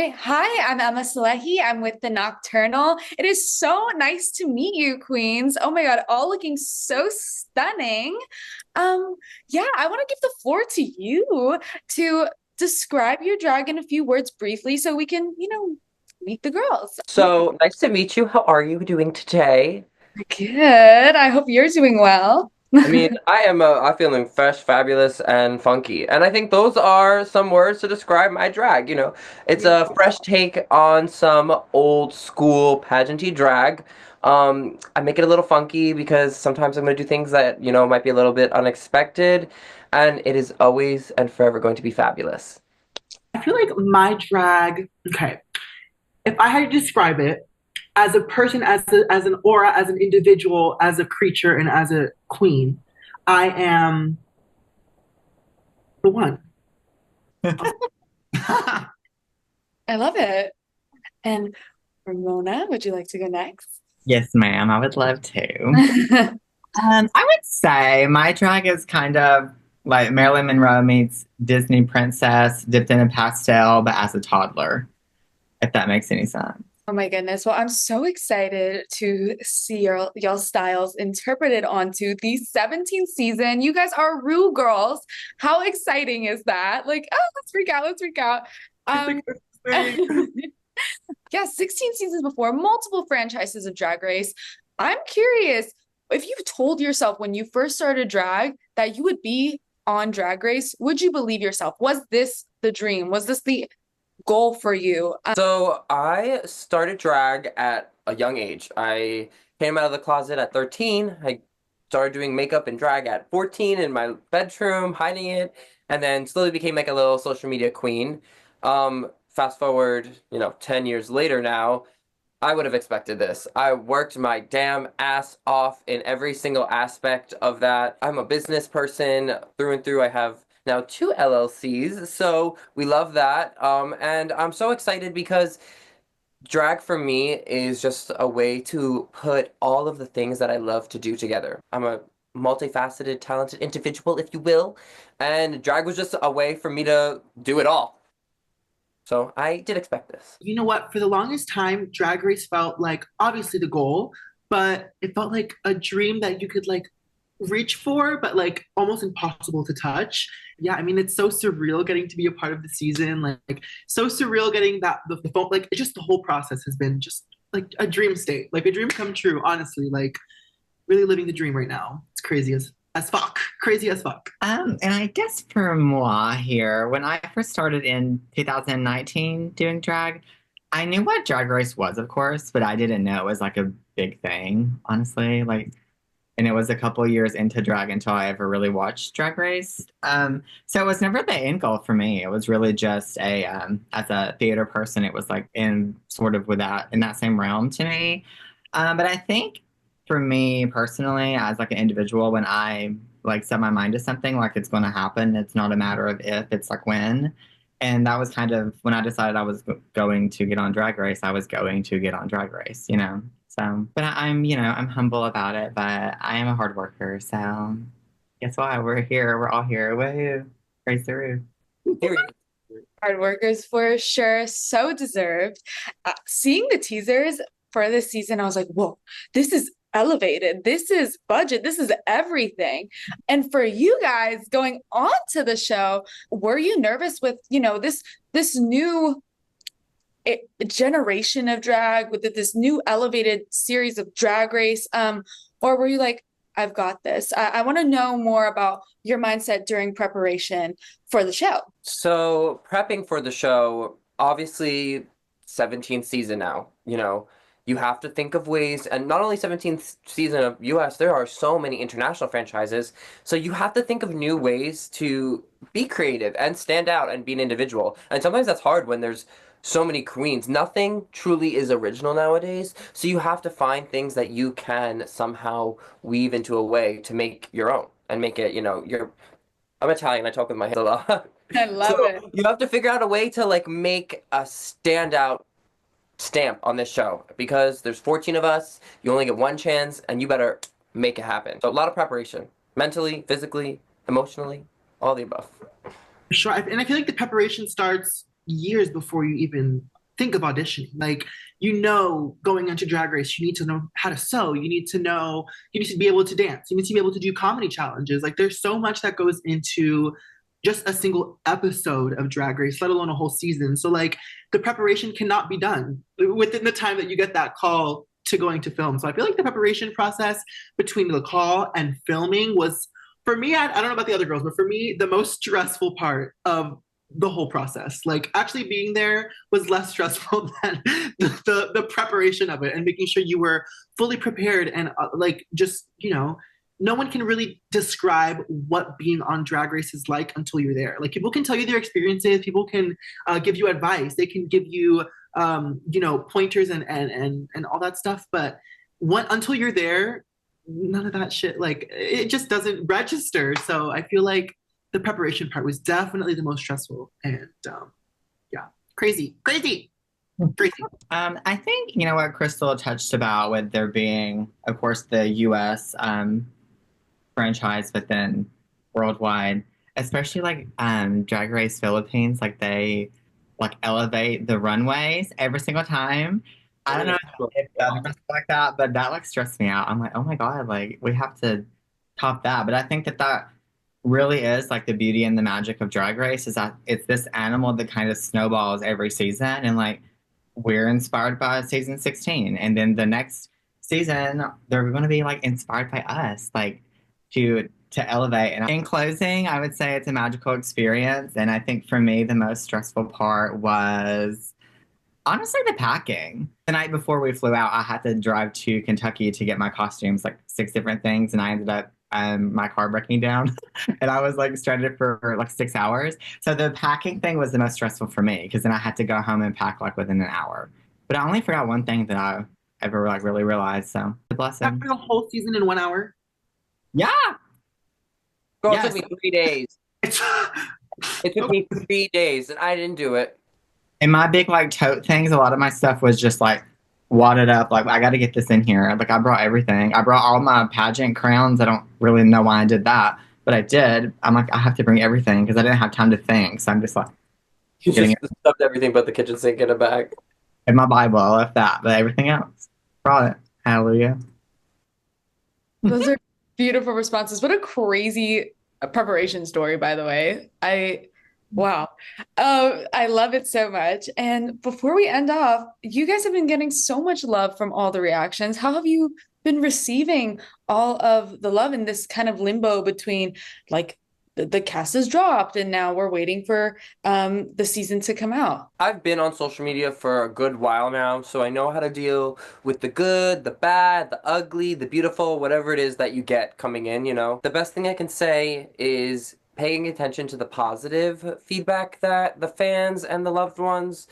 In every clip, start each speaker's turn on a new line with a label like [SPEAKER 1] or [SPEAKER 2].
[SPEAKER 1] right. Hi, I'm Emma Salehi. I'm with the Nocturnal. It is so nice to meet you, Queens. Oh my God, all looking so stunning. Um, yeah, I want to give the floor to you to describe your drag in a few words briefly so we can, meet the girls.
[SPEAKER 2] So nice to meet you. How are you doing today?
[SPEAKER 1] Good. I hope you're doing well.
[SPEAKER 2] I mean, I'm feeling fresh, fabulous, and funky. And I think those are some words to describe my drag. It's a fresh take on some old school pageanty drag. I make it a little funky because sometimes I'm going to do things that, might be a little bit unexpected. And it is always and forever going to be fabulous.
[SPEAKER 3] I feel like my drag, okay, if I had to describe it as a person, as an aura, as an individual, as a creature, and as a queen, I am the one.
[SPEAKER 1] I love it. And Ramona, would you like to go next?
[SPEAKER 4] Yes, ma'am. I would love to. I would say my drag is kind of like Marilyn Monroe meets Disney princess dipped in a pastel, but as a toddler, if that makes any sense.
[SPEAKER 1] Oh my goodness. Well, I'm so excited to see y'all styles interpreted onto the 17th season. You guys are Rue girls. How exciting is that? Like, oh, let's freak out, let's freak out. Um yeah, 16 seasons before, multiple franchises of Drag Race. I'm curious if you told yourself when you first started drag that you would be on Drag Race, would you believe yourself? Was this the dream? Was this the goal for you?
[SPEAKER 2] So I started drag at a young age. I came out of the closet at 13. I started doing makeup and drag at 14 in my bedroom, hiding it, and then slowly became like a little social media queen. Fast forward, 10 years later now, I would have expected this. I worked my damn ass off in every single aspect of that. I'm a business person through and through. I have now two LLCs, so we love that. And I'm so excited because drag for me is just a way to put all of the things that I love to do together. I'm a multifaceted, talented individual, if you will, and drag was just a way for me to do it all. So I did expect this.
[SPEAKER 3] You know what? For the longest time, Drag Race felt like obviously the goal, but it felt like a dream that you could like reach for, but like almost impossible to touch. Yeah, I mean, it's so surreal getting to be a part of the season. Like so surreal getting that the phone. Like it just the whole process has been just like a dream state, like a dream come true. Honestly, like really living the dream right now. It's crazy as fuck, crazy as fuck.
[SPEAKER 4] And I guess for moi here, when I first started in 2019 doing drag, I knew what Drag Race was, of course, but I didn't know it was like a big thing, honestly. And it was a couple years into drag until I ever really watched Drag Race. So it was never the end goal for me. It was really just as a theater person, it was like in sort of with that in that same realm to me. But I think for me personally, as like an individual, when I like set my mind to something, like it's going to happen. It's not a matter of if, it's like when. And that was kind of when I decided I was going to get on Drag Race, I was going to get on Drag Race, you know? So, but I'm humble about it, but I am a hard worker. So, guess why? We're here. We're all here. Woohoo. Praise the roof.
[SPEAKER 2] Period.
[SPEAKER 1] Hard workers for sure, so deserved. Seeing the teasers for this season, I was like, whoa, this is elevated. This is budget. This is everything. And for you guys going on to the show, were you nervous with, this new generation of drag with this new elevated series of Drag Race? Or were you like, I've got this? I want to know more about your mindset during preparation for the show.
[SPEAKER 2] So, prepping for the show, obviously 17th season now, you have to think of ways, and not only 17th season of US, there are so many international franchises. So you have to think of new ways to be creative and stand out and be an individual. And sometimes that's hard when there's so many queens. Nothing truly is original nowadays. So you have to find things that you can somehow weave into a way to make your own and make it, I'm Italian, I talk with my hands a lot.
[SPEAKER 1] I love
[SPEAKER 2] So
[SPEAKER 1] it.
[SPEAKER 2] you have to figure out a way to like make a standout stamp on this show because there's 14 of us. You only get one chance, and you better make it happen. So a lot of preparation, mentally, physically, emotionally, all the above.
[SPEAKER 3] Sure. And I feel like the preparation starts years before you even think of auditioning. Like, you know, going into Drag Race, you need to know how to sew. You need to know, you need to be able to dance. You need to be able to do comedy challenges. Like, there's so much that goes into just a single episode of Drag Race, let alone a whole season. So, like, the preparation cannot be done within the time that you get that call to going to film. So I feel like the preparation process between the call and filming was, for me, I don't know about the other girls, but for me, the most stressful part of the whole process. Like, actually being there was less stressful than the preparation of it and making sure you were fully prepared and like, just, you know, no one can really describe what being on Drag Race is like until you're there. Like, people can tell you their experiences, people can give you advice, they can give you you know, pointers and all that stuff, but until you're there, none of that shit, like, it just doesn't register. So I feel like the preparation part was definitely the most stressful, and yeah, crazy, crazy, crazy.
[SPEAKER 4] I think, you know, what Crystal touched about with there being, of course, the US franchise, but then worldwide, especially like Drag Race Philippines, like they like elevate the runways every single time. I don't know if that's like that, but that like stressed me out. I'm like, oh my God, like we have to top that. But I think that that really is like the beauty and the magic of Drag Race is that it's this animal that kind of snowballs every season. And like we're inspired by season 16. And then the next season, they're going to be like inspired by us, like to elevate. And in closing, I would say it's a magical experience. And I think for me, the most stressful part was honestly the packing. The night before we flew out, I had to drive to Kentucky to get my costumes, like 6 different things, and I ended up my car breaking down, and I was like stranded for like 6 hours. So the packing thing was the most stressful for me because then I had to go home and pack like within an hour. But I only forgot one thing that I ever like really realized. So the blessing.
[SPEAKER 3] After a whole season in 1 hour.
[SPEAKER 4] Yeah.
[SPEAKER 2] Girl,
[SPEAKER 4] Yes.
[SPEAKER 2] it took me 3 days. It took me 3 days, and I didn't do it.
[SPEAKER 4] In my big like tote things, a lot of my stuff was just like wadded up. Like I got to get this in here. Like I brought everything. I brought all my pageant crowns. I don't really know why I did that, but I did. I'm like, I have to bring everything because I didn't have time to think. So I'm just like
[SPEAKER 2] You
[SPEAKER 4] getting
[SPEAKER 2] just stuffed everything but the kitchen sink in a bag.
[SPEAKER 4] in my Bible. I left that, but everything else brought it. Hallelujah.
[SPEAKER 1] Those are beautiful responses. What a crazy preparation story, by the way. Wow. I love it so much. And before we end off, you guys have been getting so much love from all the reactions. How have you been receiving all of the love in this kind of limbo between like the cast has dropped and now we're waiting for the season to come out?
[SPEAKER 2] I've been on social media for a good while now, so I know how to deal with the good, the bad, the ugly, the beautiful, whatever it is that you get coming in, you know. The best thing I can say is paying attention to the positive feedback that the fans and the loved ones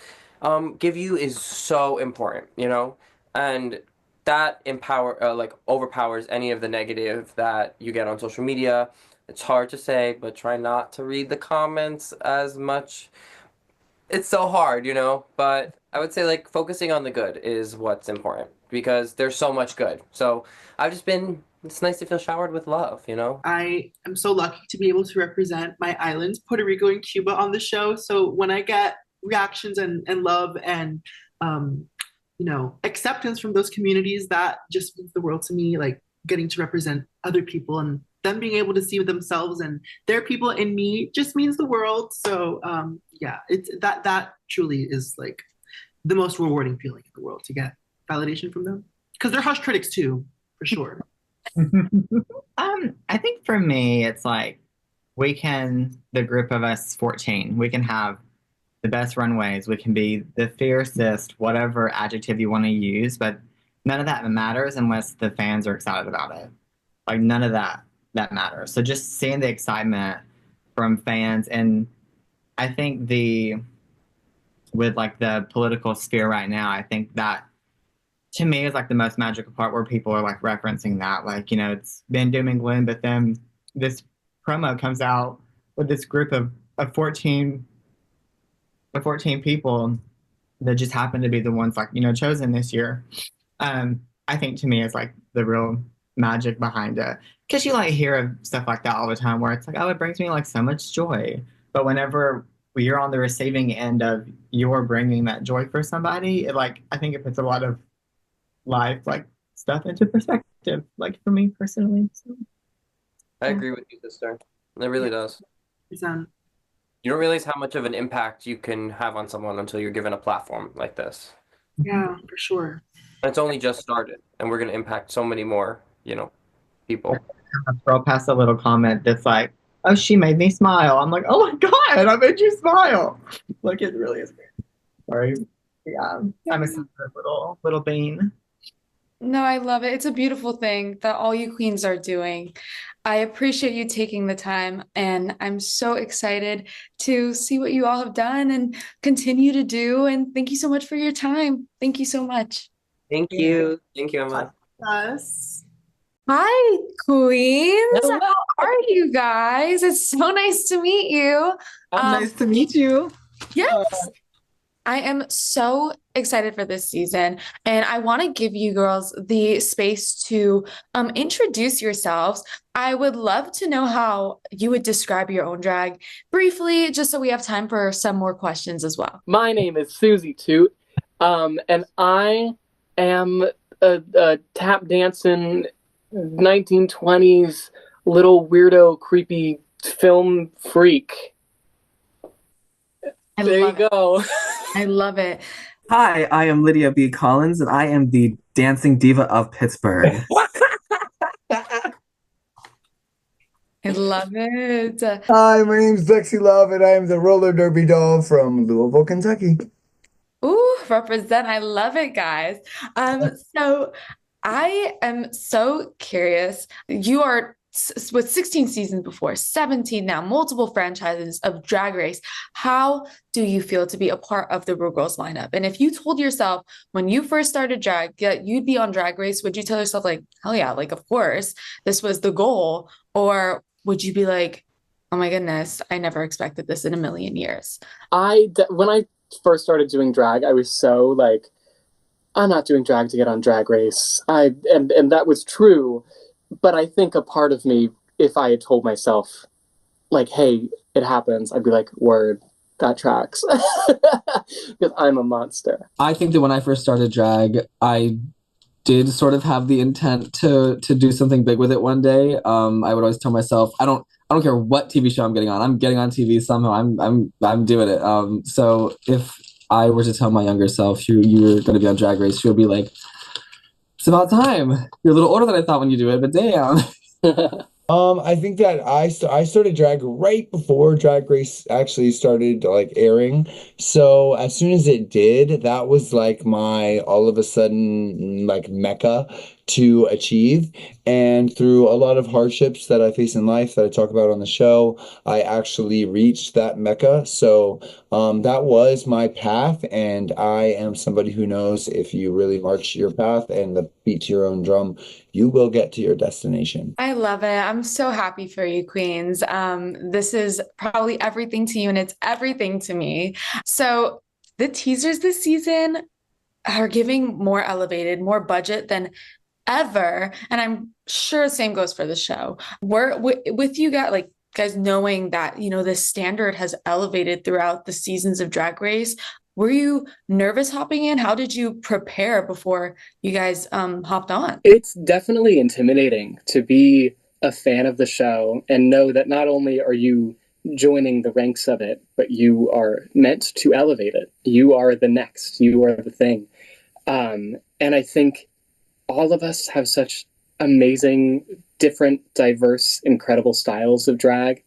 [SPEAKER 2] give you is so important, you know, and that like overpowers any of the negative that you get on social media. It's hard to say, but try not to read the comments as much. It's so hard, you know, but I would say like focusing on the good is what's important because there's so much good. So I've just been, it's nice to feel showered with love, you know?
[SPEAKER 3] I am so lucky to be able to represent my islands, Puerto Rico and Cuba, on the show. So when I get reactions and love and you know, acceptance from those communities, that just means the world to me. Like, getting to represent other people and them being able to see themselves and their people in me just means the world. So yeah, it's that truly is like the most rewarding feeling in the world, to get validation from them, because they're harsh critics too, for sure.
[SPEAKER 4] I think for me, it's like the group of us 14, we can have the best runways, we can be the fiercest, whatever adjective you want to use, but none of that matters unless the fans are excited about it. Like none of that matters. So just seeing the excitement from fans, and I think with like the political sphere right now, I think that to me is like the most magical part where people are like referencing that, like, you know, it's been doom and gloom, but then this promo comes out with this group of 14 people that just happen to be the ones like, you know, chosen this year. I think to me is like the real magic behind it, because you like hear of stuff like that all the time where it's like, oh, it brings me like so much joy, but whenever you're on the receiving end of you're bringing that joy for somebody, I think it puts a lot of life stuff into perspective. Like for me personally. So,
[SPEAKER 2] I
[SPEAKER 4] yeah.
[SPEAKER 2] agree with you, sister. It really does.
[SPEAKER 3] It's, um,
[SPEAKER 2] You don't realize how much of an impact you can have on someone until you're given a platform like this.
[SPEAKER 3] yeah, for sure.
[SPEAKER 2] And it's only just started, and we're going to impact so many more, people.
[SPEAKER 4] I scroll past a little comment that's like, "Oh, she made me smile." I'm like, "Oh my god, I made you smile!" Like it really is weird. Sorry. Yeah, I'm a sensitive little bean.
[SPEAKER 1] No, I love it. It's a beautiful thing that all you queens are doing. I appreciate you taking the time, and I'm so excited to see what you all have done and continue to do. And thank you so much for your time. Thank you so much.
[SPEAKER 2] Thank you. Thank you, Emma.
[SPEAKER 3] Us.
[SPEAKER 1] Hi, queens.
[SPEAKER 2] Hello.
[SPEAKER 1] How are you guys? It's so nice to meet you.
[SPEAKER 4] Nice to meet you.
[SPEAKER 1] Yes. I am so excited for this season, and I want to give you girls the space to introduce yourselves. I would love to know how you would describe your own drag briefly, just so we have time for some more questions as well.
[SPEAKER 5] My name is Suzie Toot, and I am a tap dancing 1920s little weirdo, creepy film freak.
[SPEAKER 1] I
[SPEAKER 5] There you
[SPEAKER 1] love it.
[SPEAKER 5] go.
[SPEAKER 1] I love it.
[SPEAKER 6] Hi, I am Lydia B. Collins, and I am the dancing diva of Pittsburgh.
[SPEAKER 1] I love it.
[SPEAKER 7] Hi, my name's Lexi Love, and I am the roller derby doll from Louisville, Kentucky.
[SPEAKER 1] Ooh, represent. I love it, guys. So I am so curious. You are with 16 seasons before, 17 now, multiple franchises of Drag Race. How do you feel to be a part of the RuGirls lineup? And if you told yourself when you first started drag that you'd be on Drag Race, would you tell yourself like, hell yeah, like of course, this was the goal? Or would you be like, oh my goodness, I never expected this in a million years?
[SPEAKER 5] When I first started doing drag, I was so like, I'm not doing drag to get on Drag Race. And that was true. But I think a part of me, if I had told myself, like, hey, it happens, I'd be like, word, that tracks. Because I'm a monster.
[SPEAKER 6] I think that when I first started drag, I did sort of have the intent to do something big with it one day. I would always tell myself, I don't care what TV show I'm getting on. I'm getting on TV somehow. I'm doing it. So if I were to tell my younger self you were going to be on Drag Race, she would be like, it's about time. You're a little older than I thought when you do it, but damn.
[SPEAKER 7] I think that I started drag right before Drag Race actually started like airing. So as soon as it did, that was like my all of a sudden like mecca to achieve. And through a lot of hardships that I face in life that I talk about on the show, I actually reached that mecca. So that was my path, and I am somebody who knows if you really march your path and the beat to your own drum, you will get to your destination.
[SPEAKER 1] I love it. I'm so happy for you, queens. This is probably everything to you, and it's everything to me. So the teasers this season are giving more elevated, more budget than ever, and I'm sure the same goes for the show. We're with you guys knowing that the standard has elevated throughout the seasons of Drag Race. Were you nervous hopping in? How did you prepare before you guys hopped on?
[SPEAKER 5] It's definitely intimidating to be a fan of the show and know that not only are you joining the ranks of it, but you are meant to elevate it. You are the next. You are the thing. And I think all of us have such amazing, different, diverse, incredible styles of drag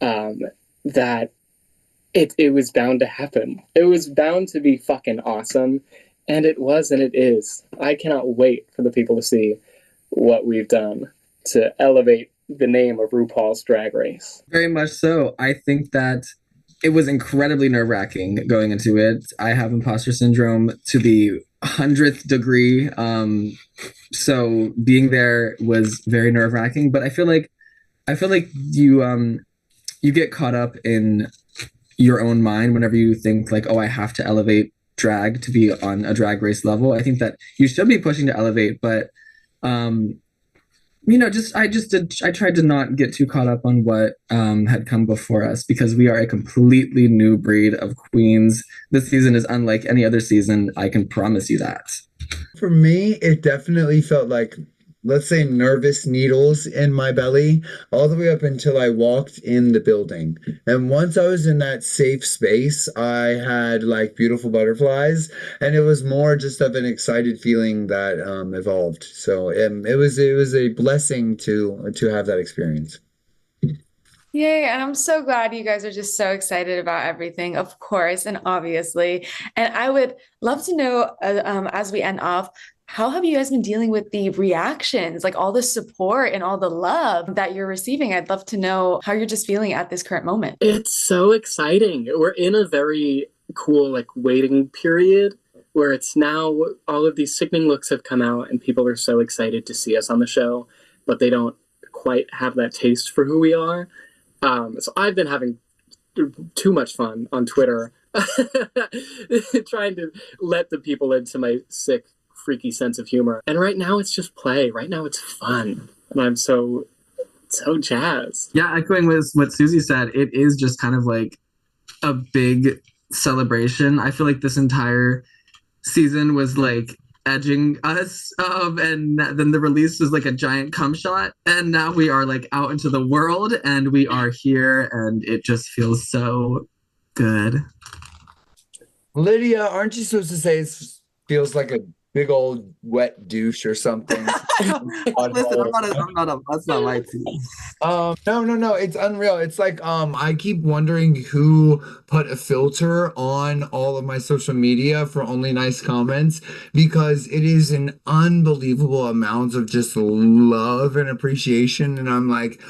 [SPEAKER 5] that it was bound to happen. It was bound to be fucking awesome. And it was, and it is. I cannot wait for the people to see what we've done to elevate the name of RuPaul's Drag Race.
[SPEAKER 6] Very much so. I think that it was incredibly nerve-wracking going into it. I have imposter syndrome to the 100th degree. So being there was very nerve-wracking, but I feel like you get caught up in your own mind whenever you think like, oh, I have to elevate drag to be on a Drag Race level. I think that you should be pushing to elevate, but I tried to not get too caught up on what had come before us because we are a completely new breed of queens. This season is unlike any other season. I can promise you that.
[SPEAKER 7] For me, it definitely felt like, let's say, nervous needles in my belly all the way up until I walked in the building. And once I was in that safe space, I had like beautiful butterflies, and it was more just of an excited feeling that evolved. So it was a blessing to have that experience.
[SPEAKER 1] Yay, and I'm so glad you guys are just so excited about everything, of course, and obviously. And I would love to know, as we end off, how have you guys been dealing with the reactions, like all the support and all the love that you're receiving? I'd love to know how you're just feeling at this current moment.
[SPEAKER 5] It's so exciting. We're in a very cool like waiting period where it's now all of these sickening looks have come out and people are so excited to see us on the show, but they don't quite have that taste for who we are. So I've been having too much fun on Twitter trying to let the people into my sick, freaky sense of humor. And right now it's just play. Right now it's fun. And I'm so jazzed.
[SPEAKER 6] Yeah, echoing with what Suzie said, it is just kind of like a big celebration. I feel like this entire season was like edging us, and then the release was like a giant cum shot, and now we are like out into the world and we are here, and it just feels so good.
[SPEAKER 7] Lydia, aren't you supposed to say it feels like a big old wet douche or something?
[SPEAKER 6] Listen, that's not my team.
[SPEAKER 7] No, it's unreal. It's like I keep wondering who put a filter on all of my social media for only nice comments, because it is an unbelievable amount of just love and appreciation, and I'm like,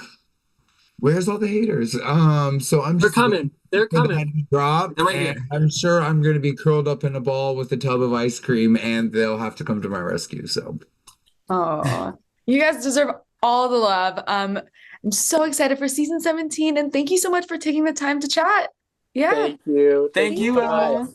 [SPEAKER 7] where's all the haters? So I'm
[SPEAKER 5] They're
[SPEAKER 7] just
[SPEAKER 5] coming. They're
[SPEAKER 7] for that
[SPEAKER 5] coming.
[SPEAKER 7] to drop,
[SPEAKER 6] They're right
[SPEAKER 7] and
[SPEAKER 6] here.
[SPEAKER 7] I'm sure I'm going to be curled up in a ball with a tub of ice cream, and they'll have to come to my rescue. So.
[SPEAKER 1] Oh, you guys deserve all the love. I'm so excited for season 17, and thank you so much for taking the time to chat. Yeah.
[SPEAKER 5] Thank you.
[SPEAKER 6] Thank you,
[SPEAKER 5] so much.
[SPEAKER 6] Emma.